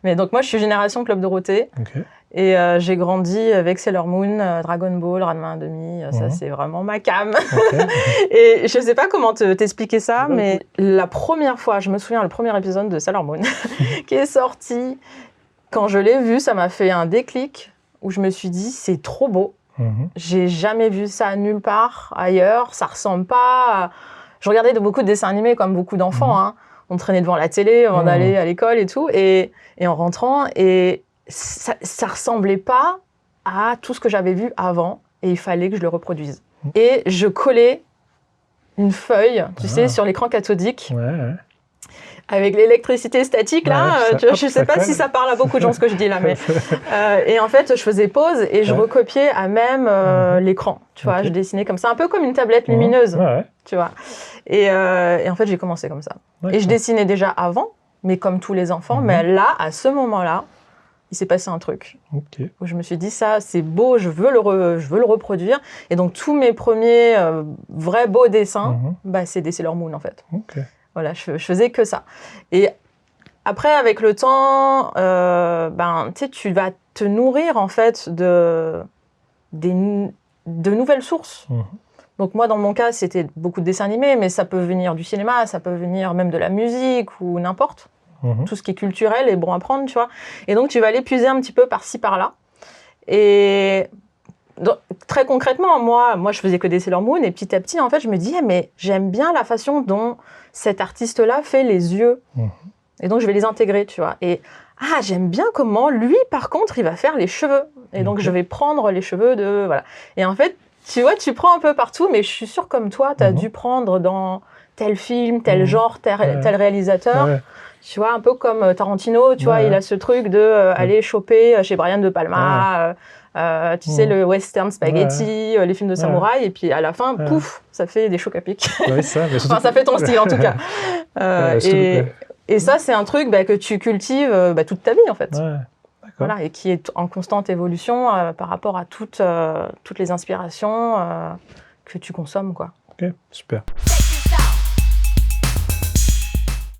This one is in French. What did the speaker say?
Mais donc moi, je suis génération Club Dorothée. Ok. Et j'ai grandi avec Sailor Moon, Dragon Ball, Ranma 1,5. Ça, c'est vraiment ma cam. Ok. Et je sais pas comment t'expliquer ça, mais la première fois, je me souviens, le premier épisode de Sailor Moon qui est sorti, quand je l'ai vu, ça m'a fait un déclic où je me suis dit, c'est trop beau. J'ai jamais vu ça nulle part ailleurs. Ça ressemble pas à... Je regardais beaucoup de dessins animés comme beaucoup d'enfants. Hein. On traînait devant la télé avant d'aller à l'école et tout. Et en rentrant, et ça ressemblait pas à tout ce que j'avais vu avant. Et il fallait que je le reproduise. Et je collais une feuille, tu sais, sur l'écran cathodique. Avec l'électricité statique, là, je sais pas si ça parle à beaucoup de gens ce que je dis là, mais... et en fait, je faisais pause et je recopiais à même l'écran, tu vois, je dessinais comme ça, un peu comme une tablette lumineuse, tu vois. Et en fait, j'ai commencé comme ça. Et je dessinais déjà avant, mais comme tous les enfants, mais là, à ce moment-là, il s'est passé un truc. Où je me suis dit, ça, c'est beau, je veux le reproduire. Et donc, tous mes premiers vrais beaux dessins, bah, c'est des Sailor Moon, en fait. Voilà, je faisais que ça. Et après, avec le temps, ben, tu sais, tu vas te nourrir, en fait, de nouvelles sources. Donc moi, dans mon cas, c'était beaucoup de dessins animés, mais ça peut venir du cinéma, ça peut venir même de la musique ou n'importe. Tout ce qui est culturel est bon à prendre, tu vois. Et donc, tu vas l'épuiser un petit peu par-ci, par-là. Et... Donc, très concrètement, moi, je faisais que des Sailor Moon et petit à petit, en fait, je me disais, mais j'aime bien la façon dont cet artiste-là fait les yeux. Et donc, je vais les intégrer, tu vois. Et j'aime bien comment lui, par contre, il va faire les cheveux. Et donc, je vais prendre les cheveux de... Voilà. Et en fait, tu vois, tu prends un peu partout, mais je suis sûre comme toi, tu as dû prendre dans tel film, tel genre, tel réalisateur. Tu vois, un peu comme Tarantino, tu vois, il a ce truc de aller choper chez Brian De Palma... tu sais, le western spaghetti, les films de samouraï, et puis à la fin, pouf, ça fait des chocs à pic. Enfin, ça fait ton style, en tout cas. Et ça, c'est un truc que tu cultives toute ta vie, en fait. Voilà, et qui est en constante évolution par rapport à toutes les inspirations que tu consommes, quoi. Ok, super.